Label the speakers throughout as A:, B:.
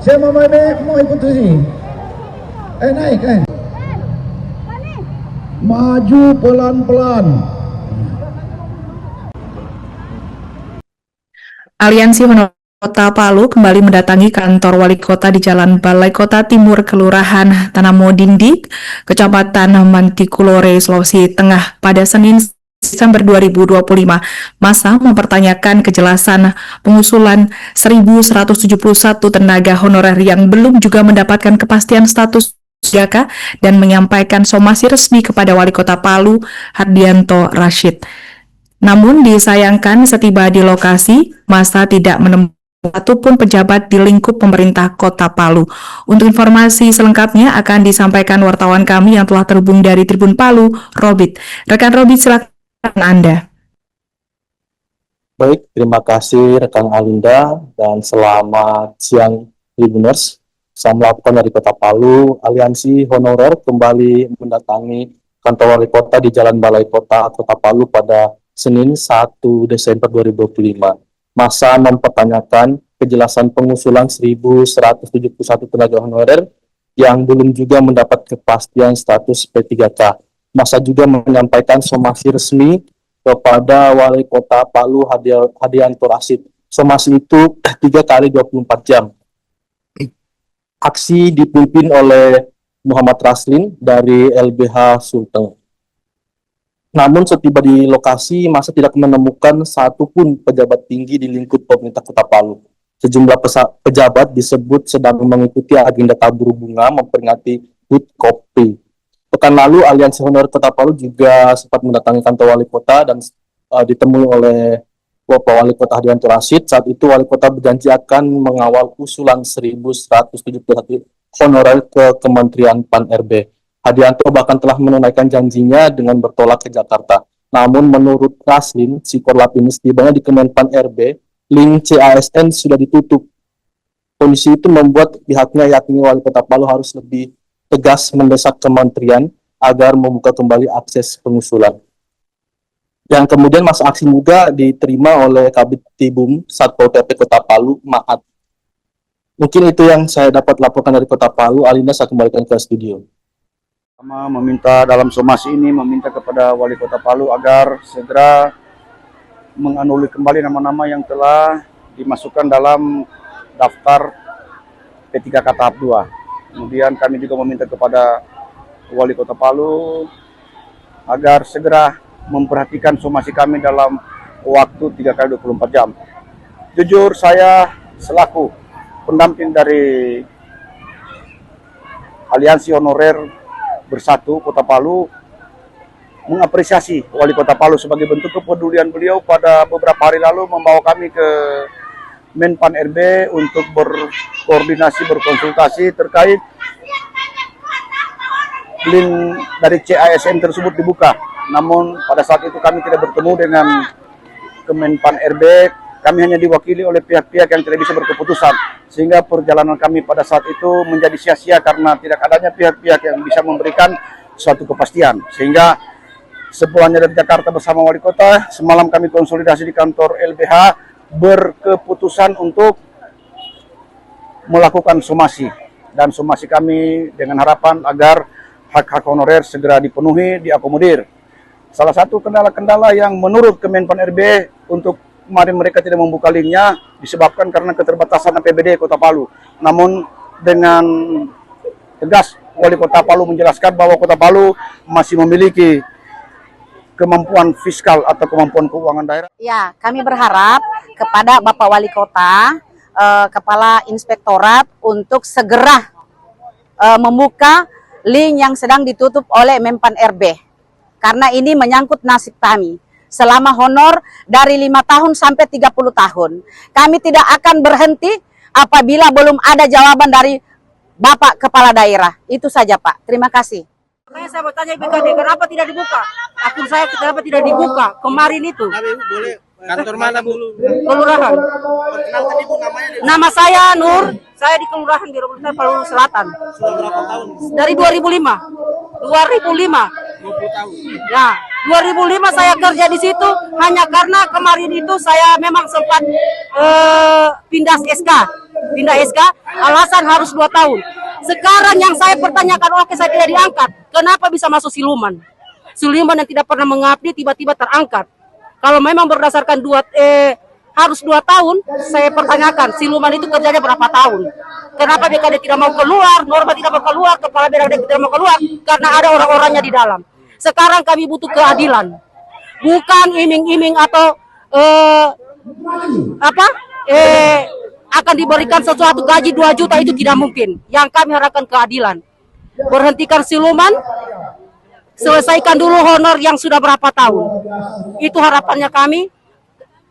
A: Saya mau ikut sini. Naik. Maju pelan-pelan.
B: Aliansi Honor Kota Palu kembali mendatangi kantor wali kota di Jalan Balai Kota Timur, Kelurahan Tanamodindi, Kecamatan Mantikulore, Sulawesi Tengah pada Senin Desember 2025. Massa mempertanyakan kejelasan pengusulan 1.171 tenaga honorer yang belum juga mendapatkan kepastian status Jaka dan menyampaikan somasi resmi kepada Wali Kota Palu, Hardianto Rashid. Namun disayangkan setiba di lokasi, massa tidak menemukan satupun pejabat di lingkup pemerintah Kota Palu. Untuk informasi selengkapnya akan disampaikan wartawan kami yang telah terhubung dari Tribun Palu, Robit. Rekan Robit, silakan Anda.
C: Baik, terima kasih rekan Alinda dan selamat siang Tribuners. Saya melaporkan dari Kota Palu, Aliansi Honorer kembali mendatangi kantor wali kota di Jalan Balai Kota, Kota Palu pada Senin 1 Desember 2025. Massa mempertanyakan kejelasan pengusulan 1.171 tenaga honorer yang belum juga mendapat kepastian status P3K. Massa juga menyampaikan somasi resmi kepada Wali Kota Palu, Hardianto Rashid. Somasi itu 3 kali 24 jam. Aksi dipimpin oleh Muhammad Raslin dari LBH Sulteng. Namun setiba di lokasi, massa tidak menemukan satupun pejabat tinggi di lingkup pemerintah Kota Palu. Sejumlah pejabat disebut sedang mengikuti agenda tabur bunga memperingati HUT Kopi. Pekan lalu, Aliansi Honorer Kota Palu juga sempat mendatangi kantor wali kota dan ditemui oleh Bapak Wali Kota Hardianto Rashid. Saat itu Wali Kota berjanji akan mengawal usulan 1.171 honorer ke Kementerian Pan-RB. Hardianto bahkan telah menunaikan janjinya dengan bertolak ke Jakarta. Namun menurut Raslin, si korlap ini setibanya di Kemenpan RB, link CASN sudah ditutup. Kondisi itu membuat pihaknya yakni Wali Kota Palu harus lebih tegas mendesak kementerian agar membuka kembali akses pengusulan. Yang kemudian masa aksi juga diterima oleh Kabid Tibum Satpol PP Kota Palu, Maat. Mungkin itu yang saya dapat laporkan dari Kota Palu. Alinda, saya kembalikan ke studio.
D: Meminta dalam somasi ini meminta kepada Wali Kota Palu agar segera menganulir kembali nama-nama yang telah dimasukkan dalam daftar P3K tahap 2. Kemudian kami juga meminta kepada Wali Kota Palu agar segera memperhatikan somasi kami dalam waktu 3 kali 24 jam. Jujur saya selaku pendamping dari Aliansi Honorer Bersatu Kota Palu mengapresiasi Wali Kota Palu sebagai bentuk kepedulian beliau pada beberapa hari lalu membawa kami ke Menpan RB untuk berkoordinasi, berkonsultasi terkait link dari CASN tersebut dibuka. Namun pada saat itu kami tidak bertemu dengan Kemenpan RB, kami hanya diwakili oleh pihak-pihak yang tidak bisa berkeputusan, sehingga perjalanan kami pada saat itu menjadi sia-sia karena tidak adanya pihak-pihak yang bisa memberikan suatu kepastian. Sehingga sepulangnya dari Jakarta bersama Wali Kota, semalam kami konsolidasi di kantor LBH, berkeputusan untuk melakukan somasi. Dan somasi kami dengan harapan agar hak-hak honorer segera dipenuhi, diakomodir. Salah satu kendala-kendala yang menurut Kemenpan RB untuk kemarin mereka tidak membuka linknya disebabkan karena keterbatasan APBD Kota Palu. Namun dengan tegas Wali Kota Palu menjelaskan bahwa Kota Palu masih memiliki kemampuan fiskal atau kemampuan keuangan daerah.
E: Ya, kami berharap kepada Bapak Wali Kota, Kepala Inspektorat untuk segera membuka link yang sedang ditutup oleh Menpan RB. Karena ini menyangkut nasib kami. Selama honor dari 5 tahun sampai 30 tahun. Kami tidak akan berhenti apabila belum ada jawaban dari Bapak Kepala Daerah. Itu saja Pak. Terima kasih.
F: Makanya saya mau tanya BKD, kenapa tidak dibuka? Akun saya kenapa tidak dibuka kemarin itu?
G: Boleh kantor mana Bu?
F: Kelurahan.
G: Perkenalkan Ibu namanya.
F: Nama saya Nur, saya di Kelurahan di Robusta Palu Selatan.
G: Sudah berapa tahun?
F: Dari 2005. 2005.
G: 20 tahun.
F: Ya, 2005 saya kerja di situ hanya karena kemarin itu saya memang sempat pindah SK pindah SK, alasan harus 2 tahun. Sekarang yang saya pertanyakan, oke saya tidak diangkat, kenapa bisa masuk siluman? Siluman yang tidak pernah mengabdi tiba-tiba terangkat. Kalau memang berdasarkan harus 2 tahun, saya pertanyakan siluman itu kerjanya berapa tahun? Kenapa BKD tidak mau keluar, Norma tidak mau keluar, kepala BKD tidak mau keluar? Karena ada orang-orangnya di dalam. Sekarang kami butuh keadilan, bukan iming-iming atau akan diberikan sesuatu gaji 2 juta, itu tidak mungkin. Yang kami harapkan keadilan. Berhentikan siluman, selesaikan dulu honor yang sudah berapa tahun. Itu harapannya kami.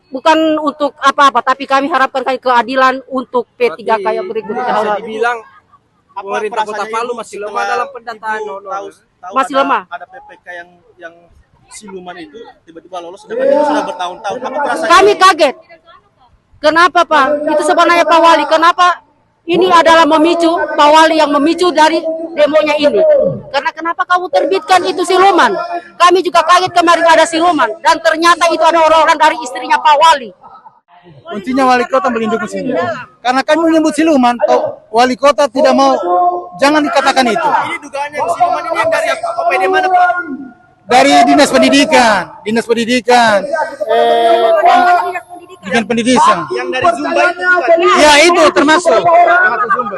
F: Bukan untuk apa-apa, tapi kami harapkan keadilan untuk P3K yang berikutnya.
G: Bisa dibilang pemerintah Kota Palu masih lemah dalam pendataan.
F: Masih lemah.
G: Ada PPK yang siluman itu tiba-tiba lolos, sedangkan itu sudah bertahun-tahun. Apa perasaan?
F: Kami kaget. Kenapa Pak? Itu sebenarnya Pak Wali. Kenapa ini adalah memicu Pak Wali yang memicu dari demonya ini? Karena kenapa kamu terbitkan itu siluman? Kami juga kaget kemarin ada siluman, dan ternyata itu ada orang-orang dari istrinya Pak Wali.
H: Kuncinya wali kota melindungi sini. Karena kami menyebut siluman, wali kota tidak mau, jangan dikatakan itu.
G: Ini dugaannya siluman ini yang dari OPD mana Pak?
H: Dari dinas pendidikan, dinas pendidikan.
G: Yang dari Zumba itu juga.
H: Ya itu termasuk Zumba.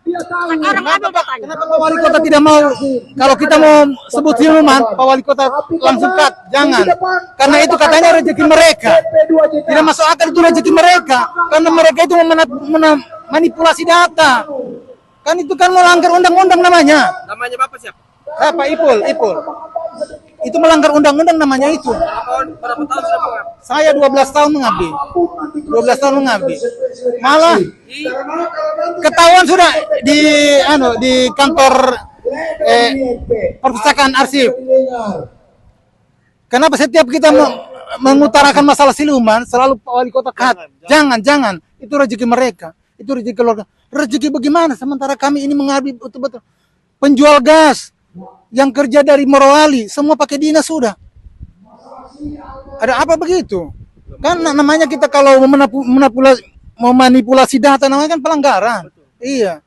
F: Sekarang ada datanya.
H: Kenapa Pak Wali Kota tidak mau, kalau kita mau sebut siluman, Pak Wali Kota langsung cut, jangan. Karena itu katanya rezeki mereka. Tidak masuk akal itu rezeki mereka. Karena mereka itu manipulasi data. Kan itu kan melanggar undang-undang namanya.
G: Namanya Bapak siapa?
H: Pak Ipul. Itu melanggar undang-undang namanya itu.
G: Berapa tahun sudah mengabdi?
H: Saya 12 tahun mengabdi. 12 tahun mengabdi. Malah ketahuan sudah di kantor perpustakaan arsip. Kenapa setiap kita mengutarakan masalah siluman selalu Pak Wali Kota cut? Jangan. Itu rezeki mereka. Itu rezeki keluarga. Rezeki bagaimana sementara kami ini mengabdi betul-betul. Penjual gas yang kerja dari Morowali semua pakai dinas sudah. Ada apa begitu? Kan namanya kita kalau memanipulasi data namanya kan pelanggaran. Iya.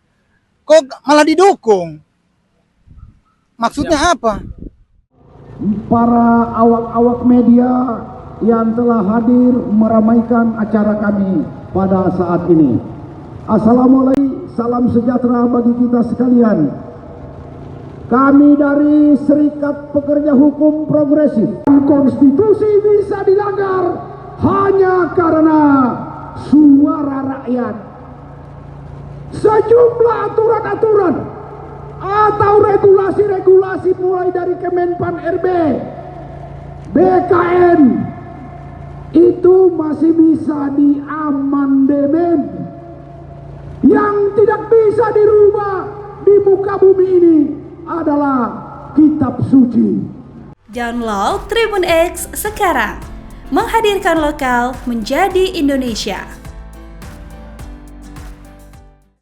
H: Kok malah didukung? Maksudnya apa?
A: Para awak-awak media yang telah hadir meramaikan acara kami pada saat ini. Assalamualaikum, salam sejahtera bagi kita sekalian. Kami dari Serikat Pekerja Hukum Progresif. Konstitusi bisa dilanggar hanya karena suara rakyat. Sejumlah aturan-aturan atau regulasi-regulasi mulai dari Kemenpan RB, BKN, itu masih bisa diamandemen. Yang tidak bisa dirubah di muka bumi ini adalah kitab suci.
I: Download Tribun X sekarang, menghadirkan lokal menjadi Indonesia.